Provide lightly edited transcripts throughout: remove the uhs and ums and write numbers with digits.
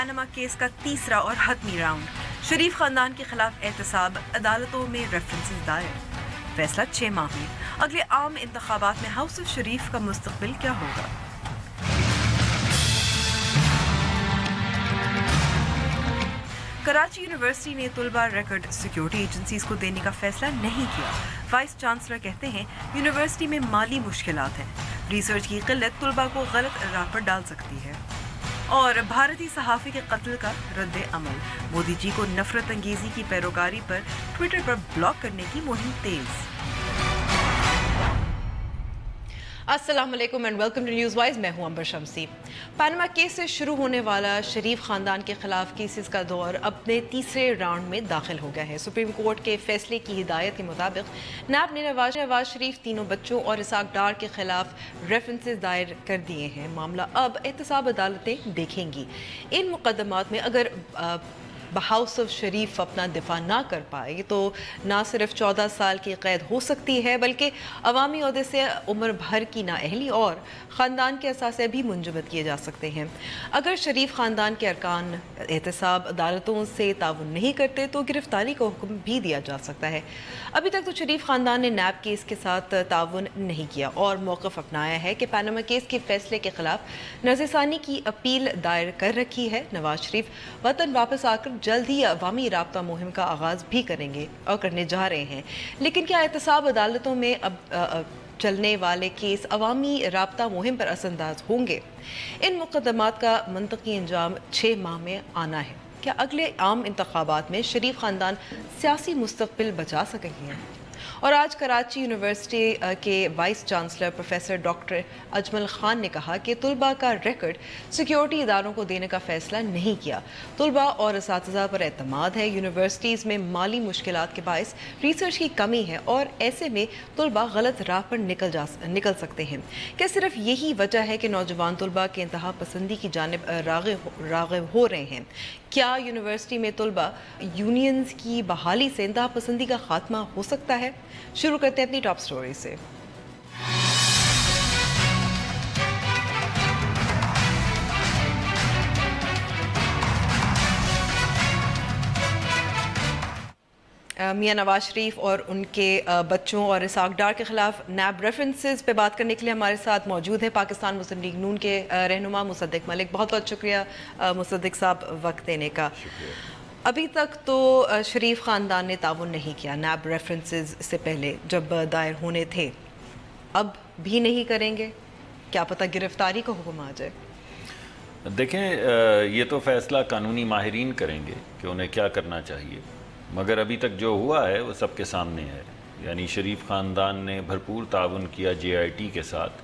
Panama case کا تیسرا اور حتمی راؤنڈ، شریف خاندان کے خلاف احتساب، عدالتوں میں ریفرنسز دائر، فیصلہ 6 ماہ میں۔ اگلے عام انتخابات میں ہاؤس آف شریف کا مستقبل کیا ہوگا؟ کراچی یونیورسٹی نے طلبہ ریکارڈ سیکیورٹی ایجنسیز کو دینے کا فیصلہ نہیں کیا۔ وائس چانسلر کہتے ہیں یونیورسٹی میں مالی مشکلات ہیں، ریسرچ کی قلت طلبہ کو غلط راہ پر ڈال سکتی ہے۔ اور بھارتی صحافی کے قتل کا رد عمل، مودی جی کو نفرت انگیزی کی پیروکاری پر ٹویٹر پر بلاک کرنے کی مہم تیز۔ السلام علیکم and welcome to news wise, میں ہوں امبر شمسی۔ پاناما کیس سے شروع ہونے والا شریف خاندان کے خلاف کیسز کا دور اپنے تیسرے راؤنڈ میں داخل ہو گیا ہے۔ سپریم کورٹ کے فیصلے کی ہدایت کے مطابق نیب نے نواز شریف، تینوں بچوں اور اسحاق ڈار کے خلاف ریفرنسز دائر کر دیے ہیں۔ معاملہ اب احتساب عدالتیں دیکھیں گی۔ ان مقدمات میں اگر ہاؤس آف شریف اپنا دفاع نہ کر پائے تو نہ صرف 14 سال کی قید ہو سکتی ہے بلکہ عوامی عہدے سے عمر بھر کی نااہلی اور خاندان کے اثاثے بھی منجمد کیے جا سکتے ہیں۔ اگر شریف خاندان کے ارکان احتساب عدالتوں سے تعاون نہیں کرتے تو گرفتاری کا حکم بھی دیا جا سکتا ہے۔ ابھی تک تو شریف خاندان نے نیب کیس کے ساتھ تعاون نہیں کیا اور موقف اپنایا ہے کہ پاناما کیس کے فیصلے کے خلاف نظر ثانی کی اپیل دائر کر رکھی ہے۔ نواز شریف وطن واپس آ کر جلد ہی عوامی رابطہ مہم کا آغاز بھی کریں گے اور کرنے جا رہے ہیں، لیکن کیا احتساب عدالتوں میں اب چلنے والے کیس عوامی رابطہ مہم پر اثر انداز ہوں گے؟ ان مقدمات کا منطقی انجام 6 ماہ میں آنا ہے۔ کیا اگلے عام انتخابات میں شریف خاندان سیاسی مستقبل بچا سکیں گے؟ اور آج کراچی یونیورسٹی کے vice chancellor professor doctor Ajmal Khan نے کہا کہ طلباء کا ریکارڈ سیکیورٹی اداروں کو دینے کا فیصلہ نہیں کیا۔ طلباء اور اساتذہ پر اعتماد ہے۔ یونیورسٹیز میں مالی مشکلات کے باعث ریسرچ کی کمی ہے اور ایسے میں طلباء غلط راہ پر نکل سکتے ہیں۔ کیا صرف یہی وجہ ہے کہ نوجوان طلباء کے انتہا پسندی کی جانب راغب ہو رہے ہیں؟ کیا یونیورسٹی میں طلباء یونینز کی بحالی سے انتہا پسندی کا خاتمہ ہو سکتا ہے؟ شروع کرتے ہیں اپنی ٹاپ سٹوری سے۔ میاں نواز شریف اور ان کے بچوں اور اسحاق ڈار کے خلاف نیب ریفرنسز پہ بات کرنے کے لیے ہمارے ساتھ موجود ہیں پاکستان مسلم لیگ نون کے رہنما مصدق ملک۔ بہت بہت شکریہ مصدق صاحب وقت دینے کا۔ ابھی تک تو شریف خاندان نے تعاون نہیں کیا نیب ریفرنسز سے پہلے جب دائر ہونے تھے، اب بھی نہیں کریں گے؟ کیا پتہ گرفتاری کا حکم آ جائے؟ دیکھیں، یہ تو فیصلہ قانونی ماہرین کریں گے کہ انہیں کیا کرنا چاہیے، مگر ابھی تک جو ہوا ہے وہ سب کے سامنے ہے۔ یعنی شریف خاندان نے بھرپور تعاون کیا JIT کے ساتھ،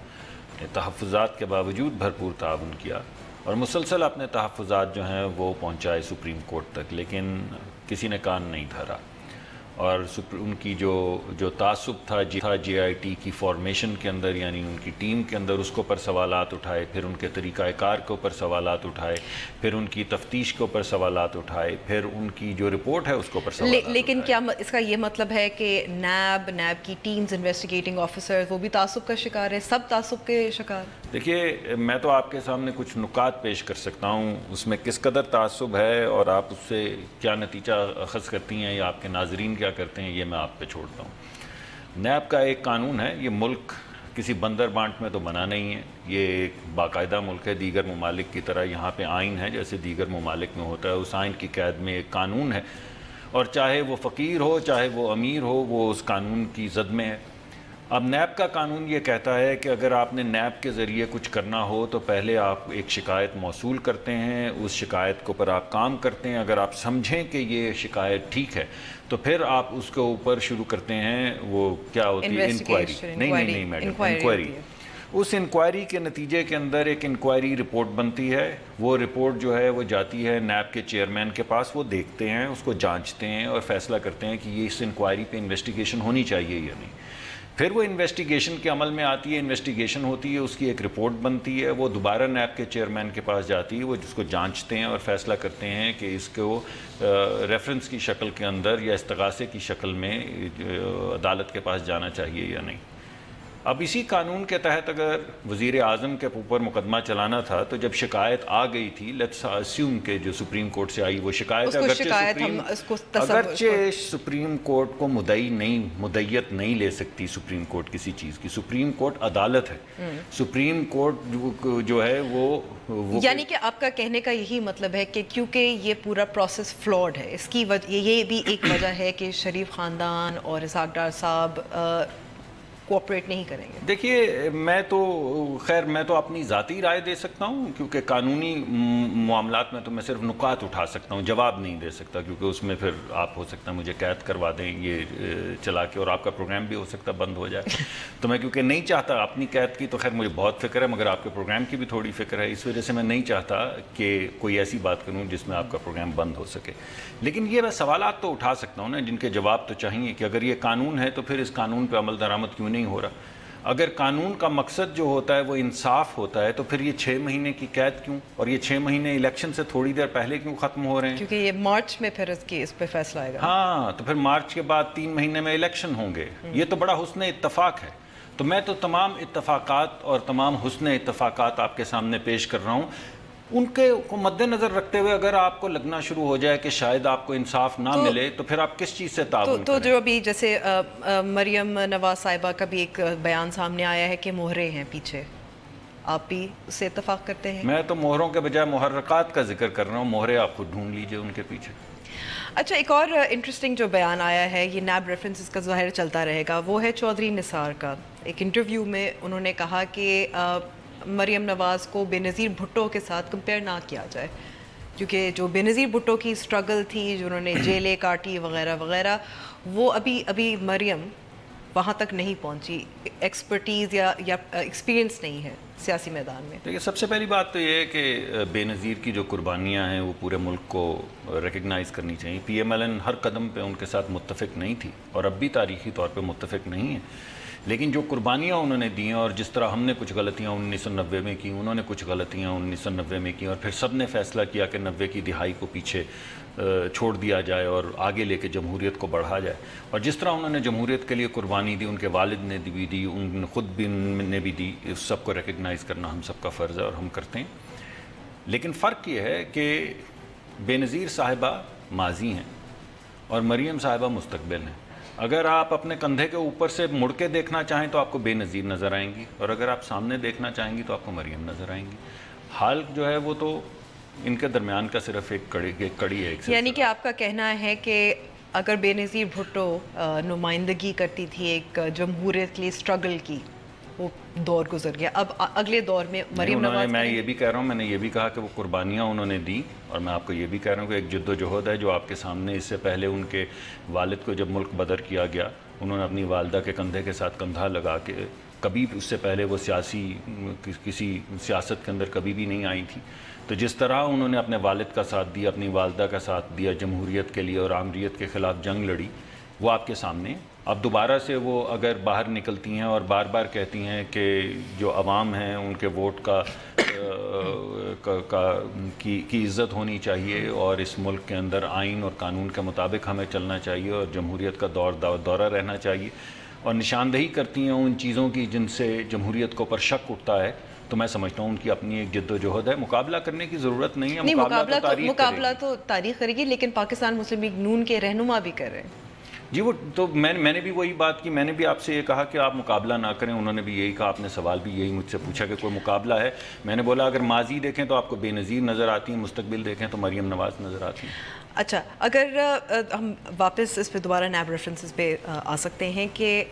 تحفظات کے باوجود بھرپور تعاون کیا اور مسلسل اپنے تحفظات جو ہیں وہ پہنچائے سپریم کورٹ تک، لیکن کسی نے کان نہیں دھرا۔ اور ان کی جو تعصب تھا JIT کی فارمیشن کے اندر، یعنی ان کی ٹیم کے اندر، اس کے اوپر سوالات اٹھائے، پھر ان کے طریقہ کار کے اوپر سوالات اٹھائے، پھر ان کی تفتیش کے اوپر سوالات اٹھائے، پھر ان کی جو رپورٹ ہے اس کے اوپر سوالات اٹھائے۔ لیکن کیا اس کا یہ مطلب ہے کہ نیب کی ٹیمز، انویسٹیگیٹنگ آفیسرز، وہ بھی تعصب کا شکار ہے؟ سب تعصب کے شکار؟ دیکھیے، میں تو آپ کے سامنے کچھ نکات پیش کر سکتا ہوں، اس میں کس قدر تعصب ہے اور آپ اس سے کیا نتیجہ اخذ کرتی ہیں یا آپ کے ناظرین کیا کرتے ہیں، یہ میں آپ پہ چھوڑتا ہوں۔ نیب کا ایک قانون ہے، یہ ملک کسی بندر بانٹ میں تو بنا نہیں ہے، یہ ایک باقاعدہ ملک ہے، دیگر ممالک کی طرح یہاں پہ آئین ہے جیسے دیگر ممالک میں ہوتا ہے، اس آئین کی قید میں ایک قانون ہے اور چاہے وہ فقیر ہو چاہے وہ امیر ہو، وہ اس قانون کی زد میں ہے۔ اب نیب کا قانون یہ کہتا ہے کہ اگر آپ نے نیب کے ذریعے کچھ کرنا ہو تو پہلے آپ ایک شکایت موصول کرتے ہیں، اس شکایت کے اوپر آپ کام کرتے ہیں، اگر آپ سمجھیں کہ یہ شکایت ٹھیک ہے تو پھر آپ اس کے اوپر شروع کرتے ہیں، وہ کیا ہوتی ہے، انکوائری۔ نہیں میڈم، انکوائری۔ اس انکوائری کے نتیجے کے اندر ایک انکوائری رپورٹ بنتی ہے، وہ رپورٹ جو ہے وہ جاتی ہے نیب کے چیئرمین کے پاس، وہ دیکھتے ہیں، اس کو جانچتے ہیں اور فیصلہ کرتے ہیں کہ یہ اس انکوائری پہ انویسٹیگیشن ہونی چاہیے یا نہیں۔ پھر وہ انویسٹیگیشن کے عمل میں آتی ہے، انویسٹیگیشن ہوتی ہے، اس کی ایک رپورٹ بنتی ہے، وہ دوبارہ نیب کے چیئرمین کے پاس جاتی ہے، وہ جس کو جانچتے ہیں اور فیصلہ کرتے ہیں کہ اس کو ریفرنس کی شکل کے اندر یا استغاثے کی شکل میں عدالت کے پاس جانا چاہیے یا نہیں۔ اب اسی قانون کے تحت اگر وزیر اعظم کے اوپر مقدمہ چلانا تھا تو جب شکایت آ گئی تھی لیٹس اسیوم کہ جو سپریم کورٹ سے آئی وہ شکایت اگرچہ سپریم کورٹ کو مدعیت نہیں لے سکتی سپریم کورٹ کسی چیز کی. سپریم کورٹ عدالت ہے. سپریم کورٹ جو ہے وہ یعنی کہ آپ کا کہنے کا یہی مطلب ہے کہ کیونکہ یہ پورا پروسیس فلاڈ ہے, اس کی یہ بھی ایک وجہ ہے کہ شریف خاندان اور اسحاق ڈار صاحب کوآپریٹ نہیں کریں گے. دیکھیے میں تو اپنی ذاتی رائے دے سکتا ہوں, کیونکہ قانونی معاملات میں تو میں صرف نکات اٹھا سکتا ہوں, جواب نہیں دے سکتا, کیونکہ اس میں پھر آپ ہو سکتا ہے مجھے قید کروا دیں یہ چلا کے, اور آپ کا پروگرام بھی ہو سکتا ہے بند ہو جائے. تو میں کیونکہ نہیں چاہتا اپنی قید کی, تو خیر مجھے بہت فکر ہے, مگر آپ کے پروگرام کی بھی تھوڑی فکر ہے, اس وجہ سے میں نہیں چاہتا کہ کوئی ایسی بات کروں جس میں آپ کا پروگرام بند ہو سکے. لیکن یہ میں سوالات تو اٹھا سکتا ہوں نا جن کے جواب تو چاہیے کہ اگر یہ قانون ہے تو پھر اس قانون پہ عمل درآمد کیوں نہیں ہو رہا. اگر قانون کا مقصد جو ہوتا ہے وہ انصاف ہوتا ہے تو پھر یہ 6 مہینے کی قید کیوں, اور یہ 6 مہینے الیکشن سے تھوڑی دیر پہلے کیوں ختم ہو رہے ہیں؟ کیونکہ یہ مارچ میں پھر اس پہ فیصلہ آئے گا. ہاں, تو پھر مارچ کے بعد 3 مہینے میں الیکشن ہوں گے. یہ تو بڑا حسن اتفاق ہے. تو میں تو تمام اتفاقات اور تمام حسن اتفاقات آپ کے سامنے پیش کر رہا ہوں. ان کے کو مد نظر رکھتے ہوئے اگر آپ کو لگنا شروع ہو جائے کہ شاید آپ کو انصاف نہ ملے تو پھر آپ کس چیز سے تعاون تو جو ابھی جیسے مریم نواز صاحبہ کا بھی ایک بیان سامنے آیا ہے کہ مہرے ہیں پیچھے, آپ بھی اس سے اتفاق کرتے ہیں؟ میں تو مہروں کے بجائے محرکات کا ذکر کر رہا ہوں, مہرے آپ خود ڈھونڈ لیجئے ان کے پیچھے. اچھا, ایک اور انٹرسٹنگ جو بیان آیا ہے, یہ نیب ریفرنس کا ظاہر چلتا رہے گا, وہ ہے چودھری نثار کا. ایک انٹرویو میں انہوں نے کہا کہ مریم نواز کو بے نظیر بھٹو کے ساتھ کمپیئر نہ کیا جائے, کیونکہ جو بے نظیر بھٹو کی اسٹرگل تھی, جو انہوں نے جیلیں کاٹی وغیرہ وغیرہ, وہ ابھی مریم وہاں تک نہیں پہنچی. ایکسپرٹیز یا ایکسپیرینس نہیں ہے سیاسی میدان میں. دیکھیے سب سے پہلی بات تو یہ ہے کہ بے نظیر کی جو قربانیاں ہیں وہ پورے ملک کو ریکگنائز کرنی چاہیے. پی ایم ایل این ہر قدم پہ ان کے ساتھ متفق نہیں تھی اور اب بھی تاریخی طور پہ متفق نہیں ہے, لیکن جو قربانیاں انہوں نے دی ہیں, اور جس طرح ہم نے کچھ غلطیاں 1990 میں کی, انہوں نے کچھ غلطیاں 1990 میں کی, اور پھر سب نے فیصلہ کیا کہ 90 کی دہائی کو پیچھے چھوڑ دیا جائے اور آگے لے کے جمہوریت کو بڑھا جائے. اور جس طرح انہوں نے جمہوریت کے لیے قربانی دی, ان کے والد نے بھی دی, ان خود بھی نے بھی دی, اس سب کو ریکگنائز کرنا ہم سب کا فرض ہے اور ہم کرتے ہیں. لیکن فرق یہ ہے کہ بے نظیر صاحبہ ماضی ہیں اور مریم صاحبہ مستقبل ہیں. اگر آپ اپنے کندھے کے اوپر سے مڑ کے دیکھنا چاہیں تو آپ کو بے نظیر نظر آئیں گی, اور اگر آپ سامنے دیکھنا چاہیں گی تو آپ کو مریم نظر آئیں گی. حال جو ہے وہ تو ان کے درمیان کا صرف ایک کڑی ہے. یعنی کہ آپ کا کہنا ہے کہ اگر بے نظیر بھٹو نمائندگی کرتی تھی ایک جمہوریت کے لیے اسٹرگل کی, وہ دور گزر گیا, اب اگلے دور میں مریم نواز. میں یہ بھی کہہ رہا ہوں, میں نے یہ بھی کہا کہ وہ قربانیاں انہوں نے دی, اور میں آپ کو یہ بھی کہہ رہا ہوں کہ ایک جد و جہد ہے جو آپ کے سامنے. اس سے پہلے ان کے والد کو جب ملک بدر کیا گیا, انہوں نے اپنی والدہ کے کندھے کے ساتھ کندھا لگا کے, کبھی اس سے پہلے وہ کسی سیاست کے اندر کبھی بھی نہیں آئی تھی. تو جس طرح انہوں نے اپنے والد کا ساتھ دیا, اپنی والدہ کا ساتھ دیا, جمہوریت کے لیے اور آمریت کے خلاف جنگ لڑی, وہ آپ کے سامنے. اب دوبارہ سے وہ اگر باہر نکلتی ہیں اور بار بار کہتی ہیں کہ جو عوام ہیں ان کے ووٹ کی عزت ہونی چاہیے, اور اس ملک کے اندر آئین اور قانون کے مطابق ہمیں چلنا چاہیے, اور جمہوریت کا دورہ رہنا چاہیے, اور نشاندہی کرتی ہیں ان چیزوں کی جن سے جمہوریت کو پر شک اٹھتا ہے, تو میں سمجھتا ہوں ان کی اپنی ایک جد و جہد ہے. مقابلہ کرنے کی ضرورت نہیں ہے, مقابلہ تو تاریخ کرے گی, لیکن پاکستان مسلم لیگ نون کے رہنما بھی کر رہے ہیں. جی وہ تو میں نے بھی وہی بات کی, میں نے بھی آپ سے یہ کہا کہ آپ مقابلہ نہ کریں, انہوں نے بھی یہی کہا, آپ نے سوال بھی یہی مجھ سے پوچھا کہ کوئی مقابلہ ہے. میں نے بولا اگر ماضی دیکھیں تو آپ کو بے نظیر نظر آتی ہیں, مستقبل دیکھیں تو مریم نواز نظر آتی ہیں. اچھا, اگر ہم واپس اس پہ دوبارہ نیب ریفرنسز پہ آ سکتے ہیں کہ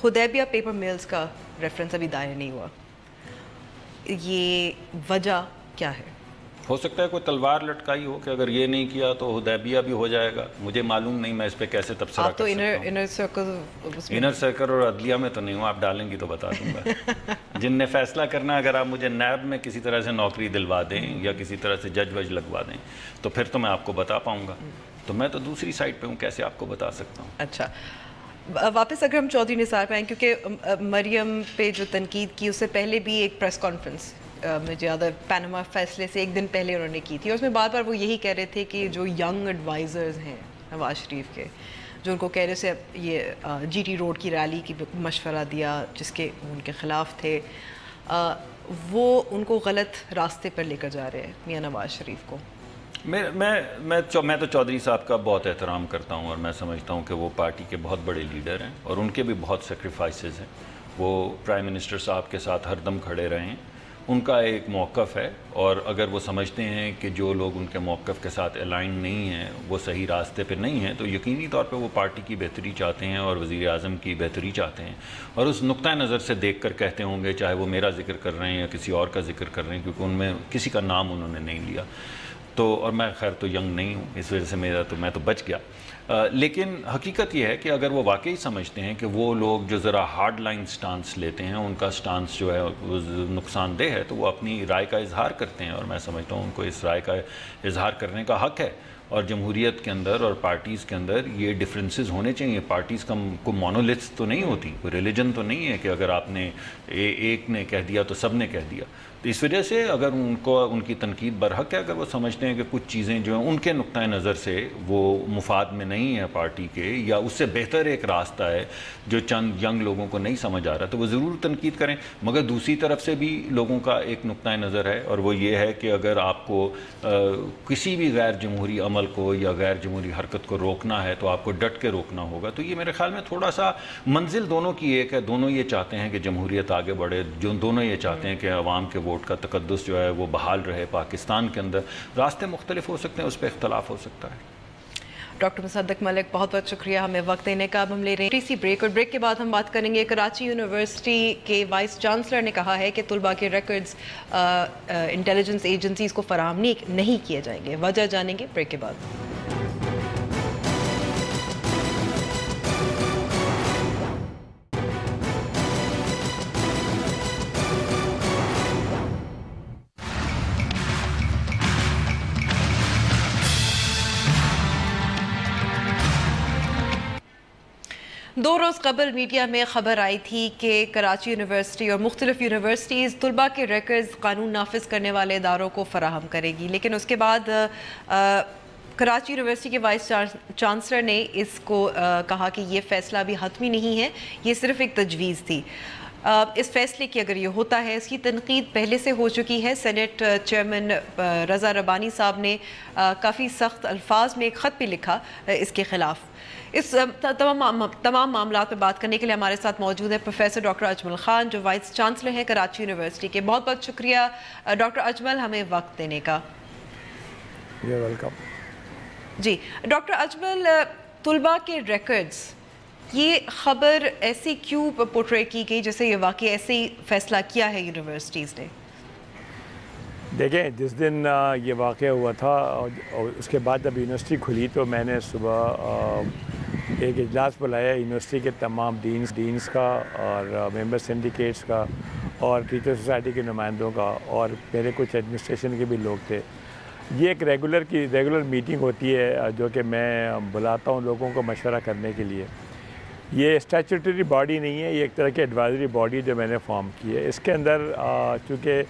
حدیبیہ پیپر میلز کا ریفرنس ابھی دائر نہیں ہوا, یہ وجہ کیا ہے؟ ہو سکتا ہے کوئی تلوار لٹکائی ہو کہ اگر یہ نہیں کیا تو حدیبیہ بھی ہو جائے گا, مجھے معلوم نہیں, میں اس پہ کیسے تبصرہ کر سکتا ہوں. انر سرکل اور عدلیہ میں تو نہیں ہوں, آپ ڈالیں گی تو بتا دوں گا. جن نے فیصلہ کرنا ہے, اگر آپ مجھے نیب میں کسی طرح سے نوکری دلوا دیں یا کسی طرح سے جج وج لگوا دیں تو پھر تو میں آپ کو بتا پاؤں گا. تو میں تو دوسری سائٹ پہ ہوں, کیسے آپ کو بتا سکتا ہوں. اچھا, واپس اگر ہم چودھری نثار پہ آئیں, کیونکہ مریم پہ جو تنقید کی اس سے پہلے بھی ایک پریس کانفرنس مجھے یاد ہے پینما فیصلے سے ایک دن پہلے انہوں نے کی تھی, اور اس میں بار بار وہ یہی کہہ رہے تھے کہ جو ینگ ایڈوائزرز ہیں نواز شریف کے, جو ان کو کہنے سے یہ جی ٹی روڈ کی ریلی کی مشورہ دیا جس کے ان کے خلاف تھے، وہ ان کو غلط راستے پر لے کر جا رہے ہیں میاں نواز شریف کو؟ میں تو چودھری صاحب کا بہت احترام کرتا ہوں اور میں سمجھتا ہوں کہ وہ پارٹی کے بہت بڑے لیڈر ہیں اور ان کے بھی بہت سیکریفائسز ہیں. وہ پرائم منسٹر صاحب کے ساتھ ہر دم کھڑے رہے ہیں. ان کا ایک موقف ہے اور اگر وہ سمجھتے ہیں کہ جو لوگ ان کے موقف کے ساتھ الائن نہیں ہیں وہ صحیح راستے پہ نہیں ہیں تو یقینی طور پہ وہ پارٹی کی بہتری چاہتے ہیں اور وزیر اعظم کی بہتری چاہتے ہیں اور اس نقطۂ نظر سے دیکھ کر کہتے ہوں گے، چاہے وہ میرا ذکر کر رہے ہیں یا کسی اور کا ذکر کر رہے ہیں، کیونکہ ان میں کسی کا نام انہوں نے نہیں لیا. تو اور میں خیر تو ینگ نہیں ہوں، اس وجہ سے میں تو بچ گیا. لیکن حقیقت یہ ہے کہ اگر وہ واقعی سمجھتے ہیں کہ وہ لوگ جو ذرا ہارڈ لائن سٹانس لیتے ہیں ان کا سٹانس جو ہے وہ نقصان دہ ہے تو وہ اپنی رائے کا اظہار کرتے ہیں اور میں سمجھتا ہوں ان کو اس رائے کا اظہار کرنے کا حق ہے. اور جمہوریت کے اندر اور پارٹیز کے اندر یہ ڈفرینسز ہونے چاہیے. پارٹیز کو مونولیتھس تو نہیں ہوتی، کوئی ریلیجن تو نہیں ہے کہ اگر آپ نے ایک نے کہہ دیا تو سب نے کہہ دیا. تو اس وجہ سے اگر ان کی تنقید برحق ہے، اگر وہ سمجھتے ہیں کہ کچھ چیزیں جو ہیں ان کے نقطۂ نظر سے وہ مفاد میں نہیں ہے پارٹی کے یا اس سے بہتر ایک راستہ ہے جو چند ینگ لوگوں کو نہیں سمجھ آ رہا تو وہ ضرور تنقید کریں. مگر دوسری طرف سے بھی لوگوں کا ایک نقطۂ نظر ہے اور وہ یہ ہے کہ اگر آپ کو کسی بھی غیر جمہوری عمل کو یا غیر جمہوری حرکت کو روکنا ہے تو آپ کو ڈٹ کے روکنا ہوگا. تو یہ میرے خیال میں تھوڑا سا منزل دونوں کی ایک ہے. دونوں یہ چاہتے ہیں کہ جمہوریت آگے بڑھے، دونوں یہ چاہتے ہیں کہ عوام کے ووٹ کا تقدس جو ہے وہ بحال رہے پاکستان کے اندر. راستے مختلف ہو سکتے ہیں، اس پہ اختلاف ہو سکتا ہے. ڈاکٹر مصدق ملک بہت بہت شکریہ ہمیں وقت دینے کا. اب ہم لے رہے ہیں سی بریک اور بریک کے بعد ہم بات کریں گے. کراچی یونیورسٹی کے وائس چانسلر نے کہا ہے کہ طلباء کے ریکارڈز انٹیلیجنس ایجنسیز کو فراہم نہیں کیے جائیں گے. وجہ جانیں گے بریک کے بعد. دو روز قبل میڈیا میں خبر آئی تھی کہ کراچی یونیورسٹی اور مختلف یونیورسٹیز طلباء کے ریکارڈز قانون نافذ کرنے والے اداروں کو فراہم کرے گی، لیکن اس کے بعد کراچی یونیورسٹی کے وائس چانسلر نے اس کو کہا کہ یہ فیصلہ ابھی حتمی نہیں ہے، یہ صرف ایک تجویز تھی. اس فیصلے کی اگر یہ ہوتا ہے، اس کی تنقید پہلے سے ہو چکی ہے. سینٹ چیئرمین رضا ربانی صاحب نے کافی سخت الفاظ میں ایک خط بھی لکھا اس کے خلاف. اس تمام معاملات پہ بات کرنے کے لیے ہمارے ساتھ موجود ہے پروفیسر ڈاکٹر اجمل خان جو وائس چانسلر ہیں کراچی یونیورسٹی کے. بہت بہت شکریہ ڈاکٹر اجمل ہمیں وقت دینے کا. ویلکم. جی ڈاکٹر اجمل، طلباء کے ریکارڈز، یہ خبر ایسی کیوں پورٹرے کی گئی جیسے یہ واقعی ایسے ہی فیصلہ کیا ہے یونیورسٹیز نے؟ دیکھیں، جس دن یہ واقعہ ہوا تھا اور اس کے بعد جب یونیورسٹی کھلی تو میں نے صبح ایک اجلاس بلایا یونیورسٹی کے تمام ڈینس کا اور ممبر سنڈیکیٹس کا اور ٹیچر سوسائٹی کے نمائندوں کا اور میرے کچھ ایڈمنسٹریشن کے بھی لوگ تھے. یہ ایک ریگولر میٹنگ ہوتی ہے جو کہ میں بلاتا ہوں لوگوں کو مشورہ کرنے کے لیے. یہ اسٹیچوٹری باڈی نہیں ہے، یہ ایک طرح کی ایڈوائزری باڈی جو میں نے فارم کی ہے. اس کے اندر چونکہ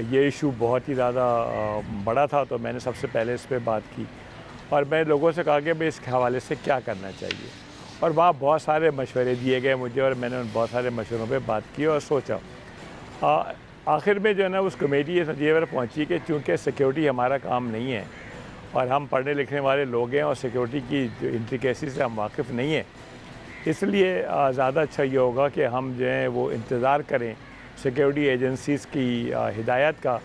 یہ ایشو بہت ہی زیادہ بڑا تھا تو میں نے سب سے پہلے اس پہ بات کی اور میں لوگوں سے کہا کہ بھائی اس کے حوالے سے کیا کرنا چاہیے. اور وہاں بہت سارے مشورے دیے گئے مجھے اور میں نے ان بہت سارے مشوروں پہ بات کی اور سوچا. آخر میں جو ہے نا اس کمیٹی یہ نتیجے پر پہنچی کہ چونکہ سیکیورٹی ہمارا کام نہیں ہے اور ہم پڑھنے لکھنے والے لوگ ہیں اور سیکیورٹی کی جو انٹریکیسی سے ہم واقف نہیں ہیں، اس لیے زیادہ اچھا یہ ہوگا کہ ہم جو ہیں وہ انتظار کریں سیکیورٹی ایجنسیز کی ہدایت کا.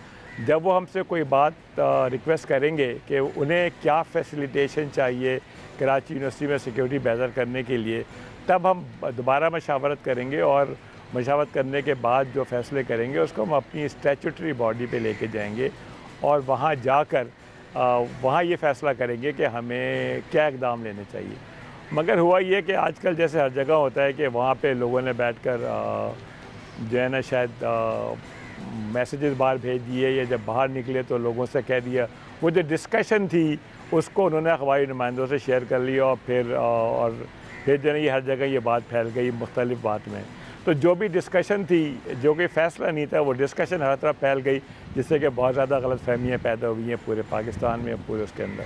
جب وہ ہم سے کوئی بات ریکویسٹ کریں گے کہ انہیں کیا فیسیلیٹیشن چاہیے کراچی یونیورسٹی میں سیکیورٹی بہتر کرنے کے لیے، تب ہم دوبارہ مشاورت کریں گے اور مشاورت کرنے کے بعد جو فیصلے کریں گے اس کو ہم اپنی اسٹیچوٹری باڈی پہ لے کے جائیں گے اور وہاں جا کر وہاں یہ فیصلہ کریں گے کہ ہمیں کیا اقدام لینے چاہیے. مگر ہوا یہ کہ آج کل جیسے ہر جگہ ہوتا ہے کہ وہاں پہ لوگوں نے بیٹھ کر جو ہے نا شاید میسیجز باہر بھیج دیے یا جب باہر نکلے تو لوگوں سے کہہ دیا. وہ جو ڈسکشن تھی اس کو انہوں نے اخباری نمائندوں سے شیئر کر لیا اور پھر جو ہے یہ ہر جگہ یہ بات پھیل گئی مختلف بات میں. تو جو بھی ڈسکشن تھی جو کہ فیصلہ نہیں تھا وہ ڈسکشن ہر طرف پھیل گئی جس سے کہ بہت زیادہ غلط فہمیاں پیدا ہوئی ہیں پورے پاکستان میں پورے اس کے اندر.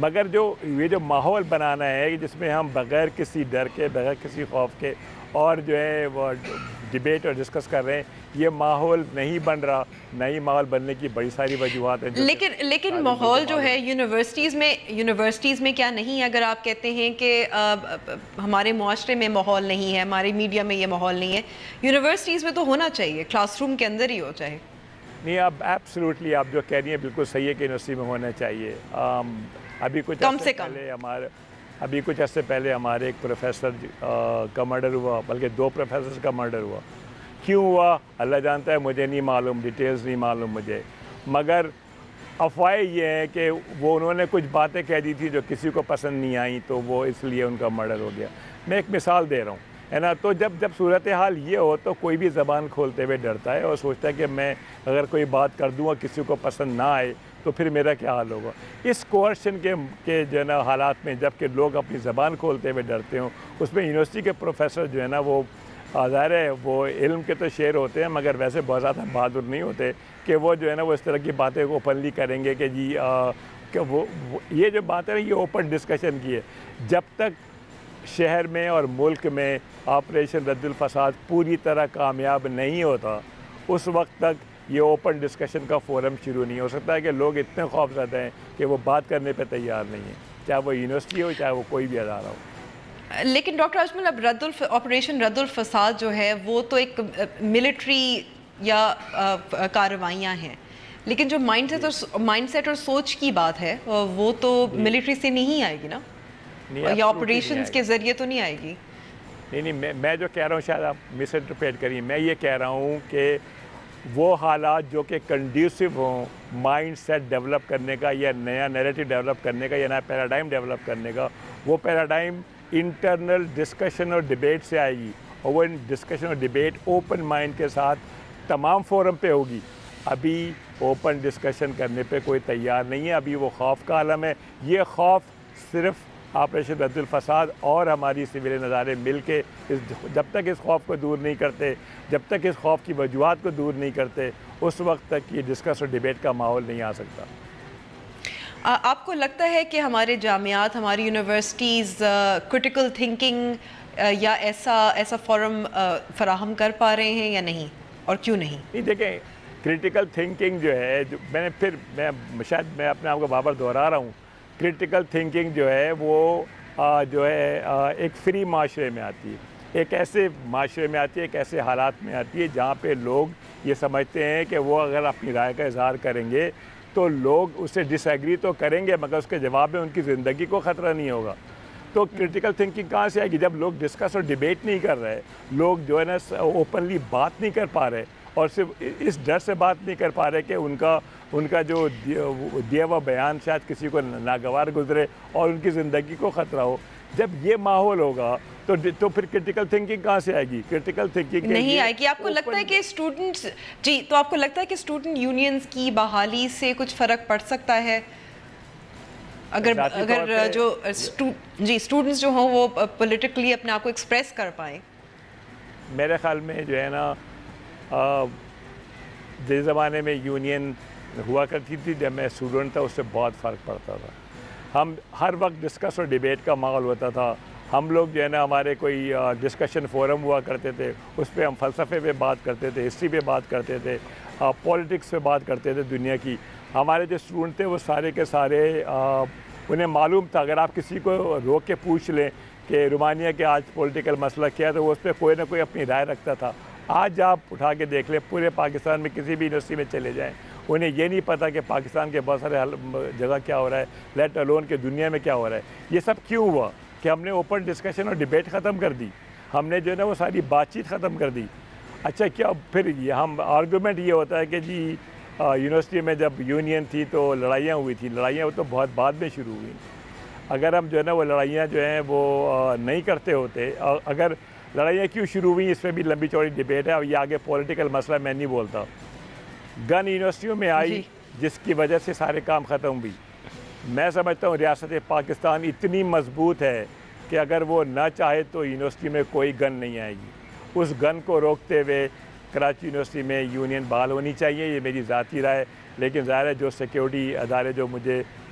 مگر جو یہ جو ماحول بنانا ہے جس میں ہم بغیر کسی ڈر کے بغیر کسی خوف کے اور جو ہے وہ ڈبیٹ اور ڈسکس کر رہے ہیں، یہ ماحول نہیں بن رہا، نہیں ماحول بننے کی بڑی ساری وجوہات ہیں۔ لیکن ماحول جو ہے یونیورسٹیز میں کیا نہیں ہے؟ اگر آپ کہتے ہیں کہ ہمارے معاشرے میں ماحول نہیں ہے، ہمارے میڈیا میں یہ ماحول نہیں ہے، یونیورسٹیز میں تو ہونا چاہیے، کلاس روم کے اندر ہی ہو چاہے۔ نہیں، اب ایبسلیوٹلی آپ جو کہہ رہی ہیں بالکل صحیح ہے کہ یونیورسٹی میں ہونا چاہیے۔ ابھی کچھ عرصے پہلے ہمارے ایک پروفیسر کا مرڈر ہوا، بلکہ 2 پروفیسرز کا مرڈر ہوا۔ کیوں ہوا اللہ جانتا ہے، مجھے نہیں معلوم، ڈیٹیلز نہیں معلوم مجھے، مگر افواہیں یہ ہیں کہ وہ انہوں نے کچھ باتیں کہہ دی تھی جو کسی کو پسند نہیں آئیں، تو وہ اس لیے ان کا مرڈر ہو گیا۔ میں ایک مثال دے رہا ہوں، ہے نا۔ تو جب صورتحال یہ ہو تو کوئی بھی زبان کھولتے ہوئے ڈرتا ہے اور سوچتا ہے کہ میں اگر کوئی بات کر دوں اور کسی کو پسند نہ آئے تو پھر میرا کیا حال ہوگا۔ اس کوورشن کے جو ہے نا حالات میں جب کہ لوگ اپنی زبان کھولتے ہوئے ڈرتے ہوں، اس میں یونیورسٹی کے پروفیسر جو ہے نا وہ ظاہر ہے وہ علم کے تو شیر ہوتے ہیں مگر ویسے بہت زیادہ بہادر نہیں ہوتے کہ وہ جو ہے نا وہ اس طرح کی باتیں اوپنلی کریں گے کہ جی کہ وہ یہ جو بات ہے نا یہ اوپن ڈسکشن کی ہے۔ جب تک شہر میں اور ملک میں آپریشن رد الفساد پوری طرح کامیاب نہیں ہوتا، اس وقت تک یہ اوپن ڈسکشن کا فورم شروع نہیں ہو سکتا ہے کہ لوگ اتنے خوف زدہ ہیں کہ وہ بات کرنے پہ تیار نہیں ہیں، چاہے وہ یونیورسٹی ہو چاہے وہ کوئی بھی ادارہ ہو۔ لیکن ڈاکٹر اجمل، اب آپریشن رد الفساد جو ہے وہ تو ایک ملٹری یا کارروائیاں ہیں، لیکن جو مائنڈ سیٹ اور سوچ کی بات ہے وہ تو ملٹری سے نہیں آئے گی نا، یا آپریشنز کے ذریعے تو نہیں آئے گی۔ نہیں، میں جو کہہ رہا ہوں شاید آپ مس انٹرپریٹ کریے، میں یہ کہہ رہا ہوں کہ وہ حالات جو کہ کنڈیوسو ہوں مائنڈ سیٹ ڈیولپ کرنے کا یا نیا نیریٹو ڈیولپ کرنے کا یا نیا پیراڈائم ڈیولپ کرنے کا، وہ پیراڈائم انٹرنل ڈسکشن اور ڈیبیٹ سے آئے گی، اور وہ ڈسکشن اور ڈیبیٹ اوپن مائنڈ کے ساتھ تمام فورم پہ ہوگی۔ ابھی اوپن ڈسکشن کرنے پہ کوئی تیار نہیں ہے، ابھی وہ خوف کا عالم ہے۔ یہ خوف صرف آپریشن رد الفساد اور ہماری سول ادارے مل کے جب تک اس خوف کو دور نہیں کرتے، جب تک اس خوف کی وجوہات کو دور نہیں کرتے، اس وقت تک یہ ڈسکس اور ڈیبیٹ کا ماحول نہیں آ سکتا۔ آپ کو لگتا ہے کہ ہمارے جامعات، ہماری یونیورسٹیز کرٹیکل تھنکنگ یا ایسا فورم فراہم کر پا رہے ہیں یا نہیں، اور کیوں نہیں؟ نہیں، دیکھیں کرٹیکل تھنکنگ جو ہے، میں شاید میں اپنے آپ کو بار دہرا رہا ہوں، کرٹیکل تھنکنگ جو ہے وہ جو ہے ایک فری معاشرے میں آتی ہے، ایک ایسے معاشرے میں آتی ہے، ایک ایسے حالات میں آتی ہے جہاں پہ لوگ یہ سمجھتے ہیں کہ وہ اگر اپنی رائے کا اظہار کریں گے تو لوگ اسے ڈس ایگری تو کریں گے مگر اس کے جواب میں ان کی زندگی کو خطرہ نہیں ہوگا۔ تو کرٹیکل تھنکنگ کہاں سے آئے گی؟ جب لوگ ڈسکس اور ڈیبیٹ نہیں کر رہے، لوگ جو ہے نا اوپنلی بات نہیں کر پا رہے، اور صرف اس ڈر سے بات نہیں کر پا رہے کہ ان کا جو دیا ہوا بیان شاید کسی کو ناگوار گزرے اور ان کی زندگی کو خطرہ ہو۔ جب یہ ماحول ہوگا تو پھر کرٹیکل تھنکنگ کہاں سے آئے گی؟ کرٹیکل تھنکنگ نہیں آئے گی۔ آپ کو لگتا ہے کہ اسٹوڈنٹس تو آپ کو لگتا ہے کہ اسٹوڈنٹ یونینز کی بحالی سے کچھ فرق پڑ سکتا ہے؟ اگر جو اسٹوڈنٹس جو ہوں وہ پولیٹیکلی اپنے آپ کو ایکسپریس کر پائیں؟ میرے خیال میں جو ہے نا جس زمانے میں یونین ہوا کرتی تھی جب میں اسٹوڈنٹ تھا، اس سے بہت فرق پڑتا تھا۔ ہم ہر وقت ڈسکس اور ڈیبیٹ کا ماحول ہوتا تھا۔ ہم لوگ جو ہے نا ہمارے کوئی ڈسکشن فورم ہوا کرتے تھے، اس پہ ہم فلسفے پہ بات کرتے تھے، ہسٹری پہ بات کرتے تھے، پولیٹکس پہ بات کرتے تھے دنیا کی۔ ہمارے جو اسٹوڈنٹ تھے وہ سارے کے سارے انہیں معلوم تھا، اگر آپ کسی کو روک کے پوچھ لیں کہ رومانیہ کے آج پولیٹیکل مسئلہ کیا ہے تو وہ اس پہ کوئی نہ کوئی اپنی رائے رکھتا تھا۔ آج آپ اٹھا کے دیکھ لیں، پورے پاکستان میں کسی بھی یونیورسٹی میں چلے جائیں، انہیں یہ نہیں پتہ کہ پاکستان کے بہت سارے جگہ کیا ہو رہا ہے، لیٹ الون کہ دنیا میں کیا ہو رہا ہے۔ یہ سب کیوں ہوا؟ کہ ہم نے اوپن ڈسکشن اور ڈیبیٹ ختم کر دی، ہم نے جو ہے نا وہ ساری بات چیت ختم کر دی۔ اچھا، کیا پھر ہم آرگومنٹ یہ ہوتا ہے کہ جی یونیورسٹی میں جب یونین تھی تو لڑائیاں ہوئی تھیں، لڑائیاں تو بہت بعد میں شروع ہوئیں۔ اگر ہم جو ہے نا وہ لڑائیاں جو ہیں وہ نہیں کرتے ہوتے، اگر لڑائیاں کیوں شروع ہوئیں اس پہ بھی لمبی چوڑی ڈیبیٹ ہے، اور یہ آگے پولیٹیکل مسئلہ میں نہیں بولتا۔ گن یونیورسٹیوں میں آئی جس کی وجہ سے سارے کام ختم ہوئی۔ میں سمجھتا ہوں ریاست پاکستان اتنی مضبوط ہے کہ اگر وہ نہ چاہے تو یونیورسٹی میں کوئی گن نہیں آئے گی۔ اس گن کو روکتے ہوئے کراچی یونیورسٹی میں یونین بحال ہونی چاہیے، یہ میری ذاتی رائے ہے۔ لیکن ظاہر ہے جو سیکیورٹی ادارے جو مجھے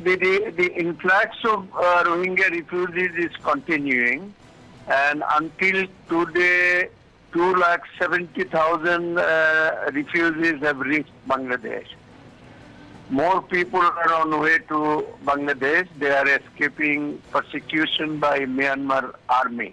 The influx of Rohingya refugees is continuing, and until today 270,000 refugees have reached Bangladesh. More people are on the way to Bangladesh. They are escaping persecution by Myanmar army.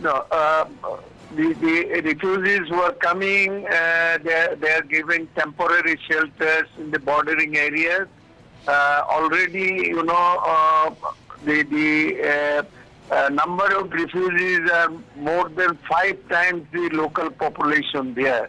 No, the refugees who are coming, they are given temporary shelters in the bordering areas. Already, you know, the number of refugees are more than 5 times the local population there.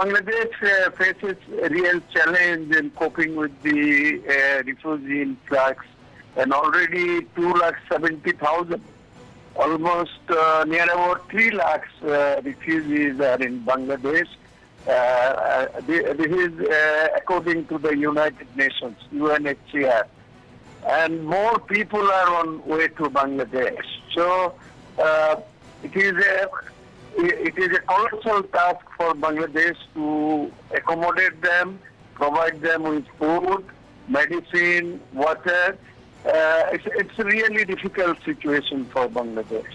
Bangladesh faces a real challenge in coping with the refugee influx, and already 270,000. Almost near about 3 lakhs refugees are in Bangladesh. This is according to the United Nations, UNHCR. And more people are on way to Bangladesh. So it is a colossal task for Bangladesh to accommodate them, provide them with food, medicine, water. It's a really difficult situation for Bangladesh.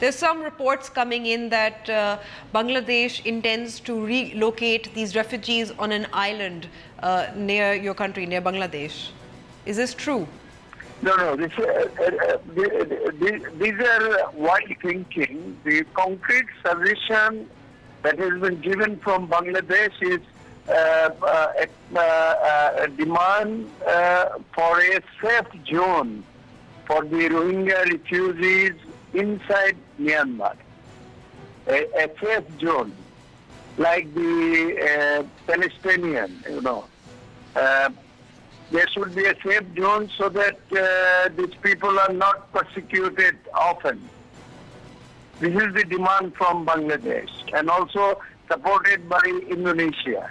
There's some reports coming in that Bangladesh intends to relocate these refugees on an island near your country, near Bangladesh. Is this true? No. These are wild thinking. The concrete suggestion that has been given from Bangladesh is a demand for a safe zone for the Rohingya refugees inside Myanmar. A safe zone, like the Palestinian, you know. There should be a safe zone so that these people are not persecuted often. This is the demand from Bangladesh and also supported by Indonesia.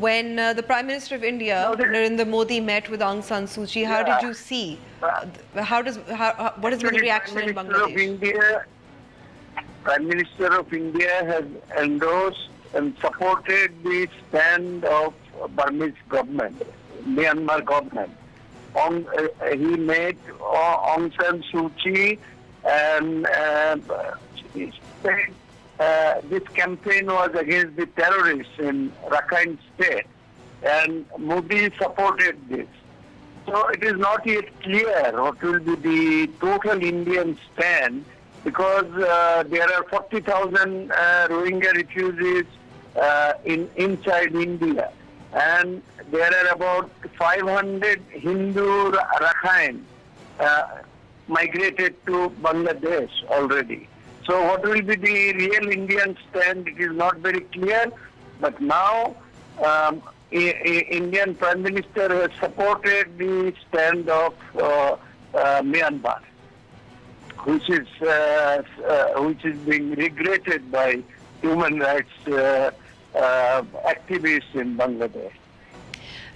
When the Prime Minister of India, Narendra Modi, met with Aung San Suu Kyi, how did you see? What has been the reaction in Bangladesh? Prime Minister of India has endorsed and supported the stand of Burmese government, Myanmar government. He met Aung San Suu Kyi and he said this campaign was against the terrorists in Rakhine State, and Modi supported this. So it is not yet clear what will be the total Indian stand, because there are 40,000 Rohingya refugees inside India, and there are about 500 Hindu Rakhine migrated to Bangladesh already. So what will be the real Indian stand, it is not very clear, but now Indian Prime Minister has supported the stand of Myanmar, which is being regretted by human rights activists in Bangladesh.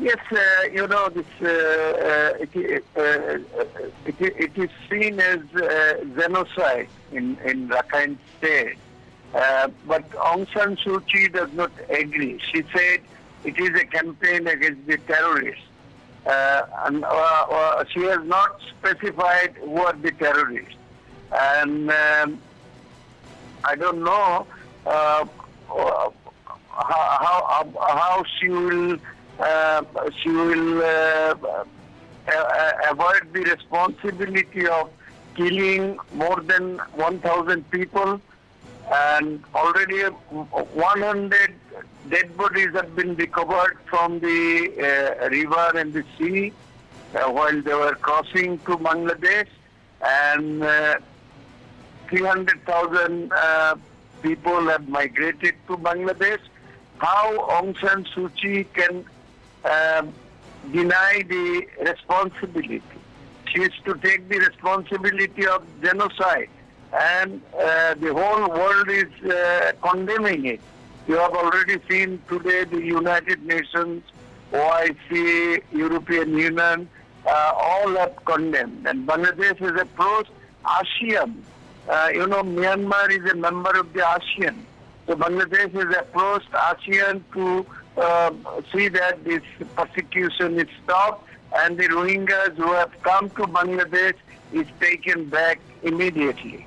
Yes, you know, this it is seen as genocide in Rakhine State, but Aung San Suu Kyi does not agree. She said it is a campaign against the terrorists, and she has not specified who are the terrorists, and I don't know how she will avoid the responsibility of killing more than 1,000 people, and already 100 dead bodies have been recovered from the river and the sea while they were crossing to Bangladesh, and 300,000 people have migrated to Bangladesh. How Aung San Suu Kyi can deny the responsibility? She is to take the responsibility of genocide, and the whole world is condemning it. You have already seen today the United Nations, OIC, European Union, all have condemned. And Bangladesh is approached ASEAN. You know, Myanmar is a member of the ASEAN. So Bangladesh has approached ASEAN to see that this persecution is stopped, and the Rohingyas who have come to Bangladesh is taken back immediately.